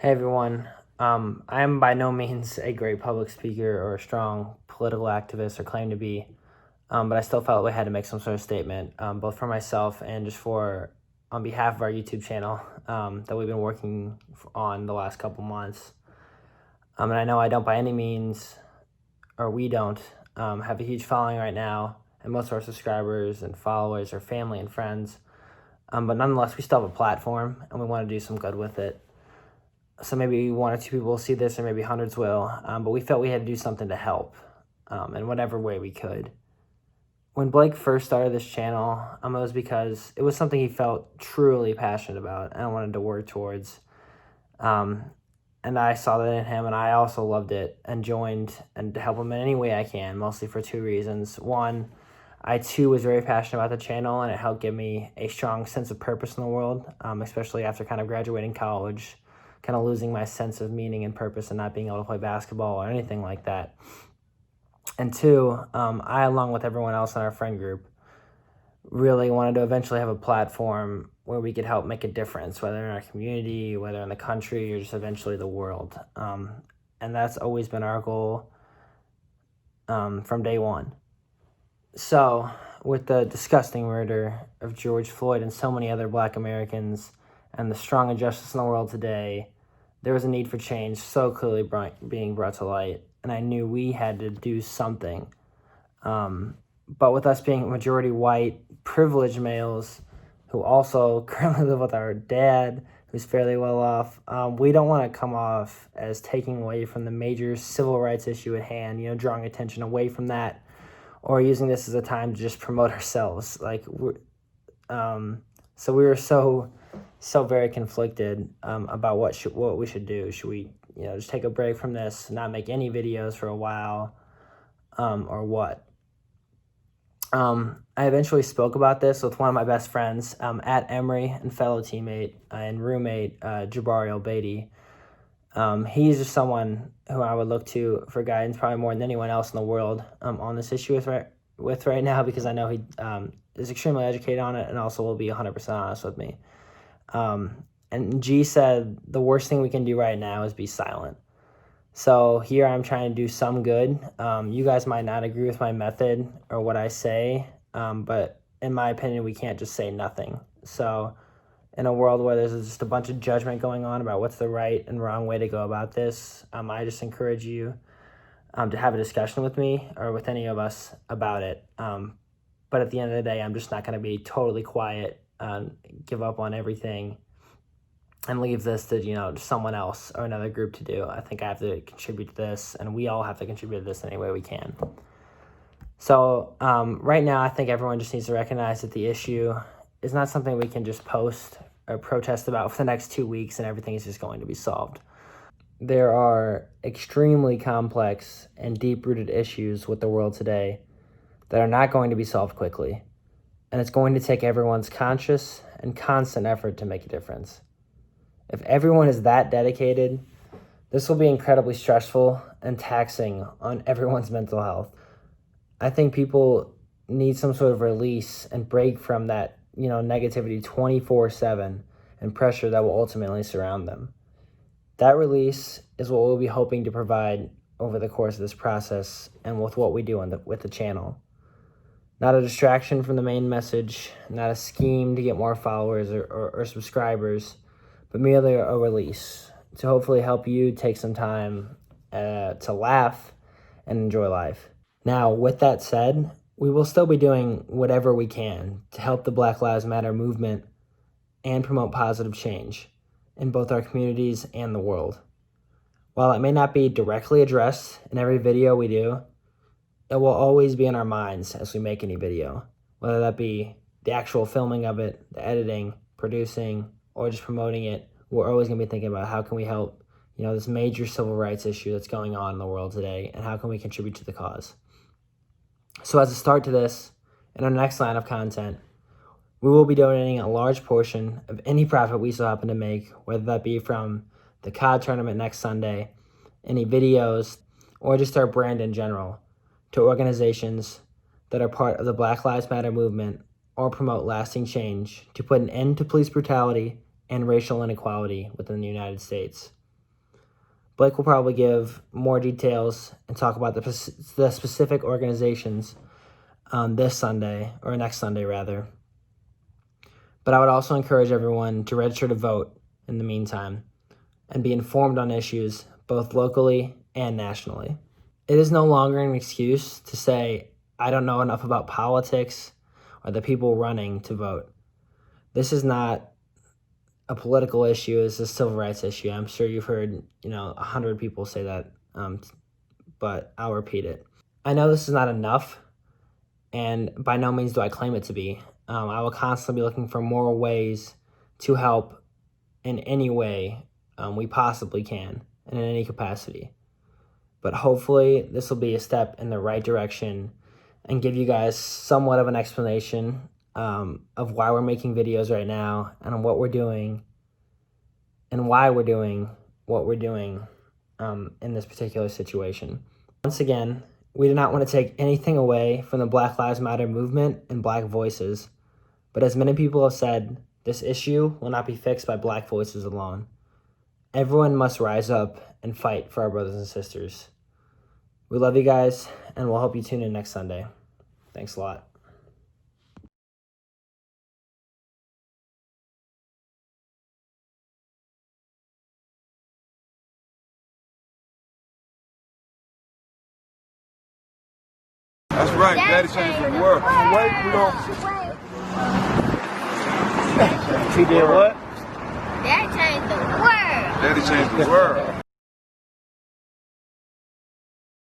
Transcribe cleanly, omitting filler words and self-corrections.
Hey everyone. I am by no means a great public speaker or a strong political activist or claim to be, but I still felt we had to make some sort of statement, both for myself and just on behalf of our YouTube channel that we've been working on the last couple months. And I know I don't by any means, or we don't, have a huge following right now, and most of our subscribers and followers are family and friends. But nonetheless, we still have a platform, and we want to do some good with it. So maybe one or two people will see this, or maybe hundreds will, but we felt we had to do something to help in whatever way we could. When Blake first started this channel, it was because it was something he felt truly passionate about and wanted to work towards. And I saw that in him, and I also loved it and joined and to help him in any way I can, mostly for two reasons. One, I too was very passionate about the channel, and it helped give me a strong sense of purpose in the world, especially after kind of graduating college, kind of losing my sense of meaning and purpose and not being able to play basketball or anything like that. And two, I, along with everyone else in our friend group, really wanted to eventually have a platform where we could help make a difference, whether in our community, whether in the country, or just eventually the world. And that's always been our goal from day one. So with the disgusting murder of George Floyd and so many other Black Americans and the strong injustice in the world today, there was a need for change so clearly being brought to light, and I knew we had to do something. But with us being majority white, privileged males who also currently live with our dad, who's fairly well off, we don't want to come off as taking away from the major civil rights issue at hand, drawing attention away from that, or using this as a time to just promote ourselves. So we were so very conflicted about what we should do. Should we, just take a break from this, not make any videos for a while, or what? I eventually spoke about this with one of my best friends at Emory and fellow teammate and roommate, Jabari El-Beatty. He's just someone who I would look to for guidance probably more than anyone else in the world on this issue with right now, because I know he is extremely educated on it and also will be 100% honest with me. And G said the worst thing we can do right now is be silent. So here I'm trying to do some good. You guys might not agree with my method or what I say, but in my opinion, we can't just say nothing. So in a world where there's just a bunch of judgment going on about what's the right and wrong way to go about this, I just encourage you to have a discussion with me or with any of us about it. But at the end of the day, I'm just not going to be totally quiet, give up on everything, and leave this to, someone else or another group to do. I think I have to contribute to this, and we all have to contribute to this any way we can. So right now, I think everyone just needs to recognize that the issue is not something we can just post or protest about for the next 2 weeks and everything is just going to be solved. There are extremely complex and deep-rooted issues with the world today that are not going to be solved quickly, and it's going to take everyone's conscious and constant effort to make a difference. If everyone is that dedicated, this will be incredibly stressful and taxing on everyone's mental health. I think people need some sort of release and break from that, negativity 24/7 and pressure that will ultimately surround them. That release is what we'll be hoping to provide over the course of this process and with what we do with the channel. Not a distraction from the main message, not a scheme to get more followers or subscribers, but merely a release to hopefully help you take some time to laugh and enjoy life. Now, with that said, we will still be doing whatever we can to help the Black Lives Matter movement and promote positive change in both our communities and the world. While it may not be directly addressed in every video we do, it will always be in our minds as we make any video, whether that be the actual filming of it, the editing, producing, or just promoting it. We're always going to be thinking about how can we help, this major civil rights issue that's going on in the world today, and how can we contribute to the cause. So as a start to this, in our next line of content, we will be donating a large portion of any profit we so happen to make, whether that be from the COD tournament next Sunday, any videos, or just our brand in general, to organizations that are part of the Black Lives Matter movement or promote lasting change to put an end to police brutality and racial inequality within the United States. Blake will probably give more details and talk about the specific organizations this Sunday, or next Sunday rather. But I would also encourage everyone to register to vote in the meantime and be informed on issues both locally and nationally. It is no longer an excuse to say, I don't know enough about politics or the people running to vote. This is not a political issue, it's a civil rights issue. I'm sure you've heard, 100 people say that, but I'll repeat it. I know this is not enough, and by no means do I claim it to be. I will constantly be looking for more ways to help in any way we possibly can and in any capacity. But hopefully this will be a step in the right direction and give you guys somewhat of an explanation of why we're making videos right now and what we're doing and why we're doing what we're doing in this particular situation. Once again, we do not want to take anything away from the Black Lives Matter movement and Black voices, but as many people have said, this issue will not be fixed by Black voices alone. Everyone must rise up and fight for our brothers and sisters. We love you guys, and we'll hope you tune in next Sunday. Thanks a lot. That's right. Daddy changed the world. Wait, we don't. He did what? That changed the world. Daddy changed the world.